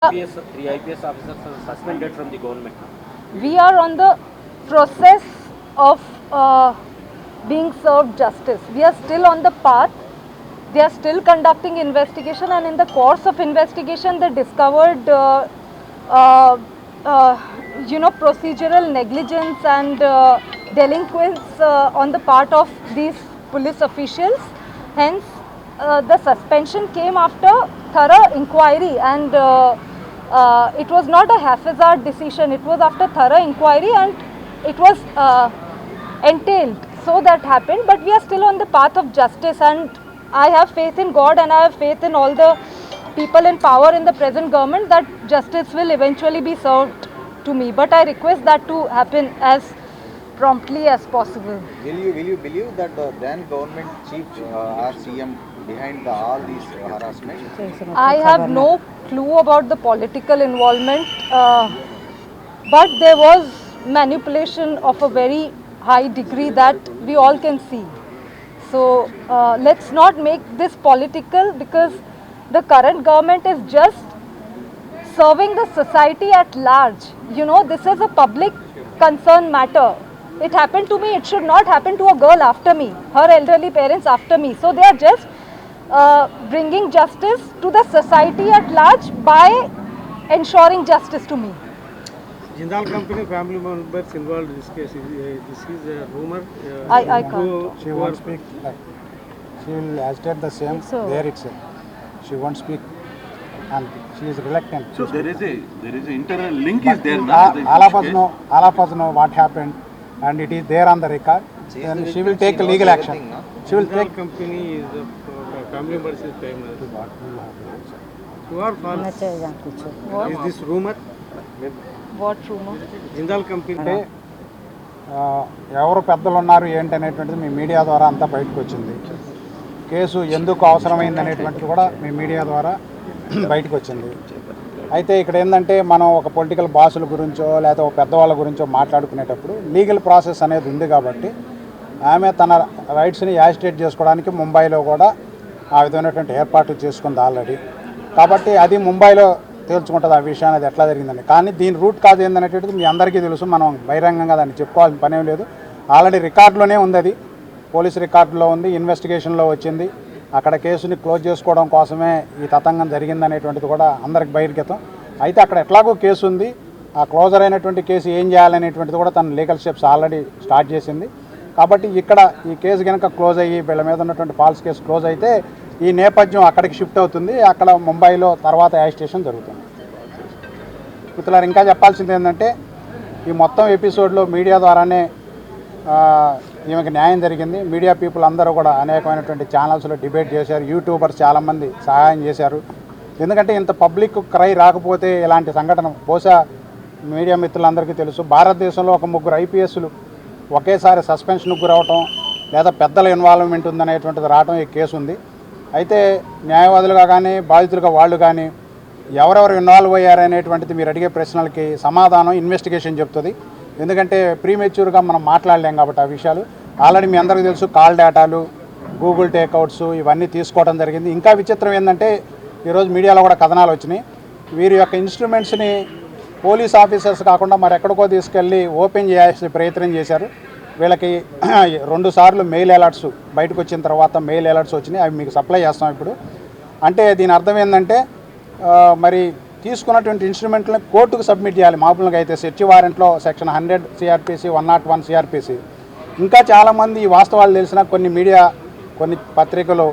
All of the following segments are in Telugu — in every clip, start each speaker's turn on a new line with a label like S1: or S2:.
S1: Three IPS officers are suspended from the government.
S2: We are on the process of being served justice. We are still on the path. They are still conducting investigation, and in the course of investigation, they discovered, uh, procedural negligence and delinquents on the part of these police officials. Hence, the suspension came after thorough inquiry, and it was not a haphazard decision. It was after thorough inquiry, and it was entailed. So that happened, but we are still on the path of justice, and I have faith in God, and I have faith in all the people in power in the present government that justice will eventually be served to me. But I request that to happen as promptly as possible.
S3: Will you believe that the then government chief or CM behind all these harassment?
S2: I have no clue about the political involvement, but there was manipulation of a very high degree that we all can see. So let's not make this political, because the current government is just serving the society at large. This is a public concern matter. It happened to me, it should not happen to a girl after me, her elderly parents after me. So they are just bringing justice to the society at large by ensuring justice to me.
S4: Jindal Company family members involved in this case. This is a rumor.
S2: I can't.
S5: She won't speak. She will agitate the same
S2: So.
S5: there itself. She won't speak, and she is reluctant.
S6: So there is a interlink is there.
S5: All of us know what happened, and it is there on the record. And she will take legal action. She will take.
S4: Jindal Company is a family members is famous. You are false. Is this rumor?
S2: What rumor?
S4: Jindal Company.
S5: అంటే ఎవరు పెద్దలు ఉన్నారు ఏంటి అనేటువంటిది మీ మీడియా ద్వారా అంతా బయటకు వచ్చింది. కేసు ఎందుకు అవసరమైంది అనేటువంటిది కూడా మీ మీడియా ద్వారా బయటకు వచ్చింది. అయితే ఇక్కడ ఏంటంటే మనం ఒక పొలిటికల్ బాసుల గురించో లేదా ఒక పెద్దవాళ్ళ గురించో మాట్లాడుకునేటప్పుడు లీగల్ ప్రాసెస్ అనేది ఉంది కాబట్టి ఆమె తన రైట్స్ని యాజిటేట్ చేసుకోవడానికి ముంబైలో కూడా ఆ విధమైనటువంటి ఏర్పాట్లు చేసుకుంది ఆల్రెడీ. కాబట్టి అది ముంబైలో తేల్చుకుంటుంది ఆ విషయం అనేది ఎట్లా జరిగిందని. కానీ దీని రూట్ కాజ్ ఏందనేటువంటిది మీ అందరికీ తెలుసు. మనం బహిరంగంగా దాన్ని చెప్పుకోవాల్సిన పనేం లేదు. ఆల్రెడీ రికార్డులోనే ఉంది, అది పోలీస్ రికార్డులో ఉంది, ఇన్వెస్టిగేషన్లో వచ్చింది. అక్కడ కేసుని క్లోజ్ చేసుకోవడం కోసమే ఈ తతంగం జరిగిందనేటువంటిది కూడా అందరికి బహిర్గతం. అయితే అక్కడ ఎట్లాగో కేసు ఉంది, ఆ క్లోజర్ అయినటువంటి కేసు ఏం చేయాలనేటువంటిది కూడా తన లీగల్ స్టెప్స్ ఆల్రెడీ స్టార్ట్ చేసింది. కాబట్టి ఇక్కడ ఈ కేసు కనుక క్లోజ్ అయ్యి వీళ్ళ మీద ఉన్నటువంటి ఫాల్స్ కేసు క్లోజ్ అయితే ఈ నేపథ్యం అక్కడికి షిఫ్ట్ అవుతుంది. అక్కడ ముంబైలో తర్వాత యాజిటేషన్ జరుగుతుంది. మిత్రులారు, ఇంకా చెప్పాల్సింది ఏంటంటే ఈ మొత్తం ఎపిసోడ్లో మీడియా ద్వారానే ఈమెకి న్యాయం జరిగింది. మీడియా పీపుల్ అందరూ కూడా అనేకమైనటువంటి ఛానల్స్లో డిబేట్ చేశారు, యూట్యూబర్స్ చాలామంది సహాయం చేశారు. ఎందుకంటే ఇంత పబ్లిక్ క్రై రాకపోతే ఇలాంటి సంఘటన బహుశా మీడియా మిత్రులందరికీ తెలుసు. భారతదేశంలో ఒక 3 IPSలు ఒకేసారి సస్పెన్షన్కు గురవటం లేదా పెద్దల ఇన్వాల్వ్మెంట్ ఉందనేటువంటిది రావటం ఈ కేసు ఉంది. అయితే న్యాయవాదులుగా కానీ బాధితులుగా వాళ్ళు కానీ ఎవరెవరు ఇన్వాల్వ్ అయ్యారనేటువంటిది మీరు అడిగే ప్రశ్నలకి సమాధానం ఇన్వెస్టిగేషన్ చెప్తుంది. ఎందుకంటే ప్రీమెచ్యూర్గా మనం మాట్లాడలేం కాబట్టి ఆ విషయాలు. ఆల్రెడీ మీ అందరికీ తెలుసు, కాల్ డేటాలు, గూగుల్ టేక్అవుట్స్ ఇవన్నీ తీసుకోవడం జరిగింది. ఇంకా విచిత్రం ఏంటంటే ఈరోజు మీడియాలో కూడా కథనాలు వచ్చినాయి. వీరి యొక్క ఇన్స్ట్రుమెంట్స్ని పోలీస్ ఆఫీసర్స్ కాకుండా మరి ఎక్కడికో తీసుకెళ్ళి ఓపెన్ చేయాల్సిన ప్రయత్నం చేశారు. వీళ్ళకి 2 సార్లు మెయిల్ అలర్ట్స్ బయటకు వచ్చిన తర్వాత మెయిల్ అలర్ట్స్ వచ్చినాయి. అవి మీకు సప్లై చేస్తాం ఇప్పుడు. అంటే దీని అర్థం ఏంటంటే మరి తీసుకున్నటువంటి ఇన్స్ట్రుమెంట్లను కోర్టుకు సబ్మిట్ చేయాలి. మామూలుగా అయితే సెర్చ్ వారెంట్లో సెక్షన్ 100 CRPC 101 CRPC. ఇంకా చాలామంది ఈ వాస్తవాలు తెలిసిన కొన్ని పత్రికలు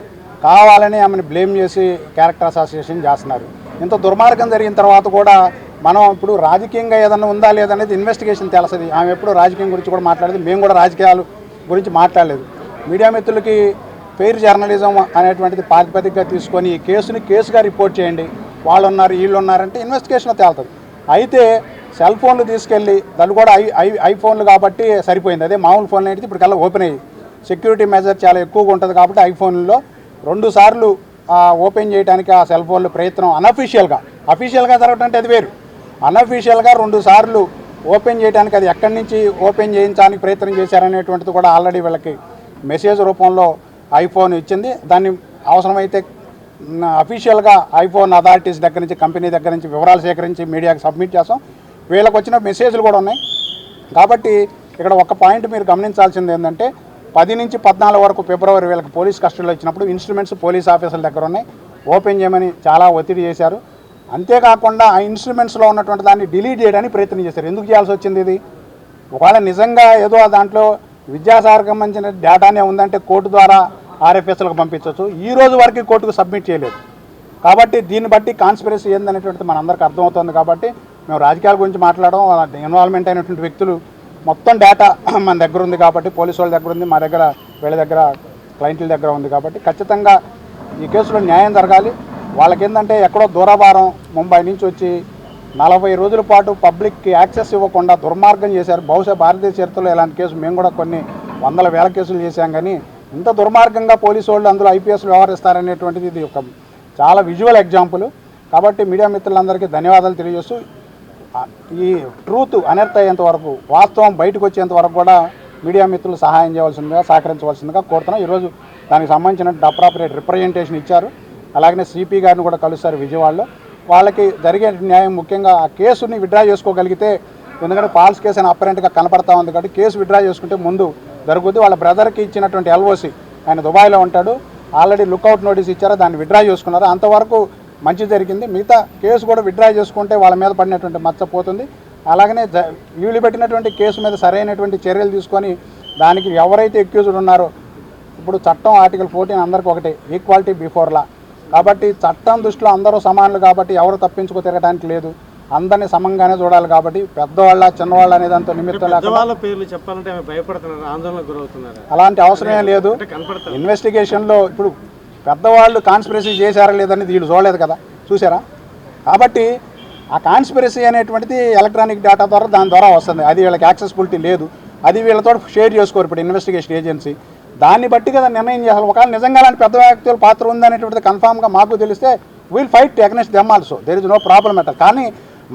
S5: కావాలని ఆమెను బ్లేమ్ చేసి క్యారెక్టర్ అసోసియేషన్ చేస్తున్నారు. ఇంత దుర్మార్గం జరిగిన తర్వాత కూడా మనం ఇప్పుడు రాజకీయంగా ఏదన్నా ఉందా లేదనేది ఇన్వెస్టిగేషన్ తెలుస్తుంది. ఆమె ఎప్పుడు రాజకీయం గురించి కూడా మాట్లాడేది, మేము కూడా రాజకీయాల గురించి మాట్లాడలేదు. మీడియా మిత్రులకి ఫెయిర్ జర్నలిజం అనేటువంటిది ప్రాతిపదికగా తీసుకొని ఈ కేసుని కేసుగా రిపోర్ట్ చేయండి. వాళ్ళు ఉన్నారు వీళ్ళు ఉన్నారంటే ఇన్వెస్టిగేషన్ తేలుతుంది. అయితే సెల్ ఫోన్లు తీసుకెళ్ళి దాన్ని కూడా ఐఫోన్లు కాబట్టి సరిపోయింది. అదే మామూలు ఫోన్లు అయితే ఇప్పుడు కల్లా ఓపెన్ అయ్యి సెక్యూరిటీ మెజర్ చాలా ఎక్కువగా ఉంటుంది కాబట్టి ఐఫోన్లో 2 సార్లు ఓపెన్ చేయడానికి ఆ సెల్ ఫోన్లు ప్రయత్నం అఫీషియల్గా జరగటం అంటే అది వేరు. అనఫీషియల్గా 2 సార్లు ఓపెన్ చేయడానికి అది ఎక్కడి నుంచి ఓపెన్ చేయించడానికి ప్రయత్నం చేశారనేటువంటిది కూడా ఆల్రెడీ వీళ్ళకి మెసేజ్ రూపంలో ఐఫోన్ ఇచ్చింది. దాన్ని అవసరమైతే అఫీషియల్గా ఐఫోన్ అథారిటీస్ దగ్గర నుంచి కంపెనీ దగ్గర నుంచి వివరాలు సేకరించి మీడియాకి సబ్మిట్ చేస్తాం. వీళ్ళకి వచ్చిన మెసేజ్లు కూడా ఉన్నాయి. కాబట్టి ఇక్కడ ఒక పాయింట్ మీరు గమనించాల్సింది ఏంటంటే 10 నుంచి 14 వరకు ఫిబ్రవరి వీళ్ళకి పోలీస్ కస్టడీలో ఇచ్చినప్పుడు ఇన్స్ట్రుమెంట్స్ పోలీస్ ఆఫీసర్ల దగ్గర ఉన్నాయి, ఓపెన్ చేయమని చాలా ఒత్తిడి చేశారు. అంతేకాకుండా ఆ ఇన్స్ట్రుమెంట్స్లో ఉన్నటువంటి దాన్ని డిలీట్ చేయడానికి ప్రయత్నం చేశారు. ఎందుకు చేయాల్సి వచ్చింది ఇది? ఒకవేళ నిజంగా ఏదో దాంట్లో విద్యాసాగర్కి సంబంధించిన డేటానే ఉందంటే కోర్టు ద్వారా ఆర్ఎఫ్ఎస్లకు పంపించవచ్చు. ఈ రోజు వరకు కోర్టుకు సబ్మిట్ చేయలేదు. కాబట్టి దీన్ని బట్టి కాన్స్పిరసీ ఏందనేటువంటిది మనందరికీ అర్థమవుతుంది. కాబట్టి మేము రాజకీయాల గురించి మాట్లాడడం, ఇన్వాల్వ్మెంట్ అయినటువంటి వ్యక్తులు మొత్తం డేటా మన దగ్గర ఉంది కాబట్టి, పోలీసు వాళ్ళ దగ్గర ఉంది, మా దగ్గర వీళ్ళ దగ్గర క్లయింట్ల దగ్గర ఉంది. కాబట్టి ఖచ్చితంగా ఈ కేసులో న్యాయం జరగాలి. వాళ్ళకి ఏంటంటే ఎక్కడో దూరభారం ముంబై నుంచి వచ్చి 40 రోజుల పాటు పబ్లిక్కి యాక్సెస్ ఇవ్వకుండా దుర్మార్గం చేశారు. బహుశా భారతదేశ చరిత్రలో ఇలాంటి కేసు మేము కూడా కొన్ని వందల వేల కేసులు చేశాం. కానీ ఇంత దుర్మార్గంగా పోలీసు వాళ్ళు అందులో ఐపీఎస్లు వ్యవహరిస్తారనేటువంటిది ఇది ఒక చాలా విజువల్ ఎగ్జాంపుల్. కాబట్టి మీడియా మిత్రులందరికీ ధన్యవాదాలు తెలియజేస్తూ ఈ ట్రూత్ అనర్థ అయ్యేంత వరకు, వాస్తవం బయటకు వచ్చేంత వరకు కూడా మీడియా మిత్రులు సహాయం చేయవలసిందిగా, సహకరించవలసిందిగా కోరుతున్నాం. ఈరోజు దానికి సంబంధించిన అప్రాపరియేట్ రిప్రజెంటేషన్ ఇచ్చారు. అలాగనే సిపి గారిని కూడా కలుస్తారు విజయవాడలో. వాళ్ళకి జరిగే న్యాయం ముఖ్యంగా ఆ కేసుని విత్డ్రా చేసుకోగలిగితే, ఎందుకంటే ఫాల్స్ కేసు అని అపరెంట్గా కనపడతా ఉంది కాబట్టి కేసు విత్డ్రా చేసుకుంటే ముందు జరుగుద్ది. వాళ్ళ బ్రదర్కి ఇచ్చినటువంటి ఎల్ఓసి, ఆయన దుబాయ్లో ఉంటాడు, ఆల్రెడీ లుక్అవుట్ నోటీస్ ఇచ్చారు, దాన్ని విత్డ్రా చేసుకున్నారు. అంతవరకు మంచి జరిగింది. మిగతా కేసు కూడా విత్డ్రా చేసుకుంటే వాళ్ళ మీద పడినటువంటి మచ్చ పోతుంది. అలాగనే వీళ్ళు పెట్టినటువంటి కేసు మీద సరైనటువంటి చర్యలు తీసుకొని దానికి ఎవరైతే అక్యూజ్డ్ ఉన్నారో, ఇప్పుడు చట్టం ఆర్టికల్ 14 అందరికీ ఒకటే, ఈక్వాలిటీ బిఫోర్ లా. కాబట్టి చట్టం దృష్టిలో అందరూ సమానులు కాబట్టి ఎవరు తప్పించుకో తిరగడానికి లేదు, అందరినీ సమంగానే చూడాలి. కాబట్టి పెద్దవాళ్ళ చిన్నవాళ్ళ అనే దాంతో నిమిత్తం
S4: పెద్దవాళ్ళ పేర్లు చెప్పాలంటే భయపడుతున్నారు, ఆందోళనకు గురవుతున్నారు.
S5: అలాంటి అవసరమే లేదు. ఇన్వెస్టిగేషన్లో ఇప్పుడు పెద్దవాళ్ళు కాన్స్పిరసీ చేశారా లేదని వీళ్ళు చూడలేదు కదా, చూసారా? కాబట్టి ఆ కాన్స్పిరసీ అనేటువంటిది ఎలక్ట్రానిక్ డేటా ద్వారా దాని ద్వారా వస్తుంది. అది వీళ్ళకి యాక్సెసిబిలిటీ లేదు, అది వీళ్ళతో షేర్ చేసుకోరు ఇప్పుడు ఇన్వెస్టిగేషన్ ఏజెన్సీ. దాన్ని బట్టి కదా నిర్ణయం చేయాలి. ఒకవేళ నిజంగా అలాంటి పెద్ద వ్యక్తుల పాత్ర ఉందనేటువంటిది కన్ఫామ్గా మాకు తెలిస్తే will fight against them also, there is no problem at. కానీ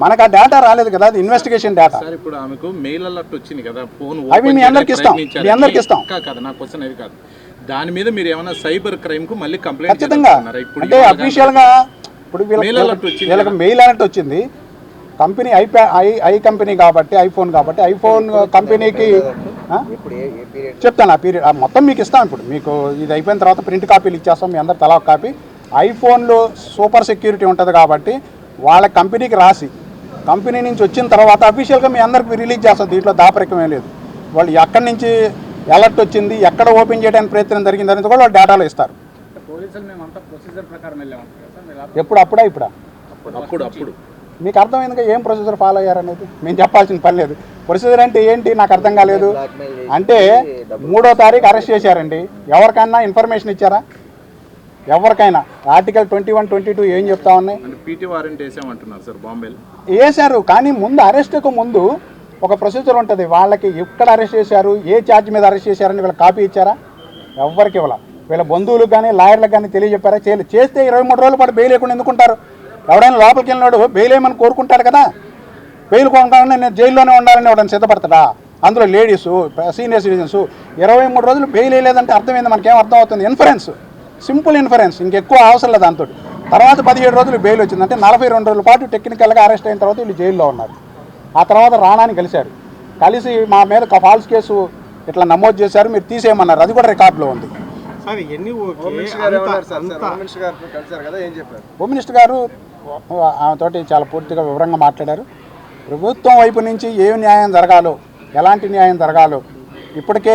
S5: మనకు ఆ డేటా రాలేదు కదా, అది ఇన్వెస్టిగేషన్ డేటా.
S6: ఇప్పుడు ఆమెకు మెయిల్ అలర్ట్ వచ్చింది కదా, ఫోన్
S5: అవి మీ అందరికి ఇస్తాం, మీ అందరికి ఇస్తాం
S6: కదా. నా క్వశ్చన్ అది కాదు, దాని మీద మీరు ఏమైనా సైబర్ క్రైమ్ కు మళ్ళీ కంప్లైంట్
S5: ఖచ్చితంగా అంటే అఫీషియల్గా ఇప్పుడు వీళ్ళకి మెయిల్ అలర్ట్ వచ్చింది. కంపెనీ ఐ కంపెనీ కాబట్టి, ఐఫోన్ కాబట్టి, ఐఫోన్ కంపెనీకి చెప్తాను ఆ పీరియడ్ మొత్తం మీకు ఇస్తాం. ఇప్పుడు మీకు ఇది అయిపోయిన తర్వాత ప్రింట్ కాపీలు ఇచ్చేస్తాం, మీ అందరు తలా ఒక కాపీ. ఐఫోన్లో సూపర్ సెక్యూరిటీ ఉంటుంది కాబట్టి వాళ్ళ కంపెనీకి రాసి కంపెనీ నుంచి వచ్చిన తర్వాత అఫీషియల్గా మీ అందరికి రిలీజ్ చేస్తాం. దీంట్లో దాపరికమే లేదు. వాళ్ళు ఎక్కడి నుంచి అలర్ట్ వచ్చింది, ఎక్కడ ఓపెన్ చేయడానికి ప్రయత్నం జరిగింది అనేది కూడా వాళ్ళు డేటాలో ఇస్తారు. ఎప్పుడు అప్పుడా ఇప్పుడా
S6: అప్పుడు
S5: మీకు అర్థమైందిగా ఏం ప్రొసీజర్ ఫాలో అయ్యారనేది మేము చెప్పాల్సిన పని లేదు. ప్రొసీజర్ అంటే ఏంటి నాకు అర్థం కాలేదు. అంటే 3వ తారీఖు అరెస్ట్ చేశారండి. ఎవరికైనా ఇన్ఫర్మేషన్ ఇచ్చారా? ఎవరికైనా ఆర్టికల్ 21, 22 ఏం చెప్తా ఉన్నాయి? వేశారు, కానీ ముందు అరెస్ట్కు ముందు ఒక ప్రొసీజర్ ఉంటుంది. వాళ్ళకి ఎక్కడ అరెస్ట్ చేశారు, ఏ ఛార్జ్ మీద అరెస్ట్ చేశారని వీళ్ళకి కాపీ ఇచ్చారా? ఎవరికి ఇవ్వాల. వీళ్ళ బంధువులకు కానీ లాయర్లకు కానీ తెలియజెప్పారా? చేస్తే 23 రోజుల పాటు బెయిల్ లేకుండా ఎందుకుంటారు? ఎవడైనా లోపలికి వెళ్ళినాడు బెయిల్ ఏమని కోరుకుంటాడు కదా. బెయిల్ కొనుక్కోవాలని నేను జైల్లోనే ఉండాలని ఎవడైనా సిద్ధపడతాడా? అందులో లేడీసు, సీనియర్ సిటిజన్స్ 23 రోజులు బెయిల్ వేయలేదంటే అర్థమైంది. మనకేం అర్థం అవుతుంది? ఇన్ఫరెన్స్, సింపుల్ ఇన్ఫరెన్స్, ఇంకెక్కువ అవసరం లేదు దాంతో. తర్వాత 17 రోజులు బెయిల్ వచ్చిందంటే 42 రోజుల పాటు టెక్నికల్గా అరెస్ట్ అయిన తర్వాత వీళ్ళు జైల్లో ఉన్నారు. ఆ తర్వాత రాణాని కలిశారు. కలిసి మా మీద ఫాల్స్ కేసు ఇట్లా నమోదు చేశారు, మీరు తీసేయమన్నారు. అది కూడా రికార్డులో ఉంది. హోమ్ మినిస్టర్ గారు ఆమెతోటి చాలా పూర్తిగా వివరంగా మాట్లాడారు. ప్రభుత్వం వైపు నుంచి ఏ న్యాయం జరగాలో, ఎలాంటి న్యాయం జరగాలో ఇప్పటికే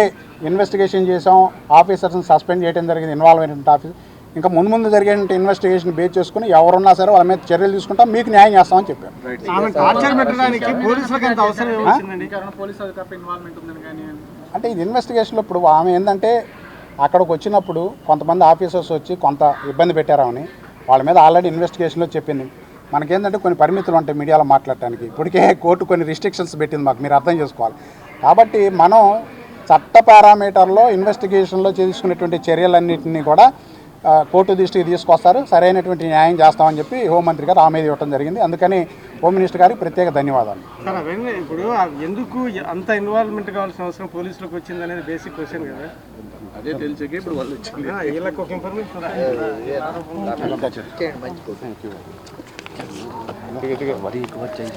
S5: ఇన్వెస్టిగేషన్ చేసాం. ఆఫీసర్స్ని సస్పెండ్ చేయడం జరిగింది, ఇన్వాల్వ్ అయినటువంటి ఆఫీసర్. ఇంకా ముందు జరిగే ఇన్వెస్టిగేషన్ బేస్ చేసుకుని ఎవరున్నా సరే వాళ్ళ మీద చర్యలు తీసుకుంటాం, మీకు న్యాయం చేస్తామని చెప్పారు. అంటే ఇది ఇన్వెస్టిగేషన్లో ఇప్పుడు ఆమె ఏంటంటే అక్కడికి వచ్చినప్పుడు కొంతమంది ఆఫీసర్స్ వచ్చి కొంత ఇబ్బంది పెట్టారని వాళ్ళ మీద ఆల్రెడీ ఇన్వెస్టిగేషన్లో చెప్పింది. మనకేంటంటే కొన్ని పరిమితులు ఉంటాయి మీడియాలో మాట్లాడటానికి. ఇప్పటికే కోర్టు కొన్ని రిస్ట్రిక్షన్స్ పెట్టింది మాకు, మీరు అర్థం చేసుకోవాలి. కాబట్టి మనం చట్ట పారామీటర్లో ఇన్వెస్టిగేషన్లో తీసుకునేటువంటి చర్యలన్నింటినీ కూడా కోర్టు దృష్టికి తీసుకొస్తారు, సరైనటువంటి న్యాయం చేస్తామని చెప్పి హోంమంత్రి గారు ఆమె ఇవ్వడం జరిగింది. అందుకని హోమ్ మినిస్టర్ గారికి ప్రత్యేక ధన్యవాదాలు.
S4: సార్ అవన్నీ ఇప్పుడు ఎందుకు అంత ఇన్వాల్వ్మెంట్ కావాల్సిన అవసరం పోలీసులకు వచ్చింది అనేది బేసిక్ క్వశ్చన్ కదా.
S6: అదే తెలిసాక ఇప్పుడు వాళ్ళు వచ్చింది.
S4: వీళ్ళకి ఒక ఇన్ఫర్మేషన్
S3: చేయండి మంచి కోర్టు.
S1: మరీ ఎక్కువ చేసి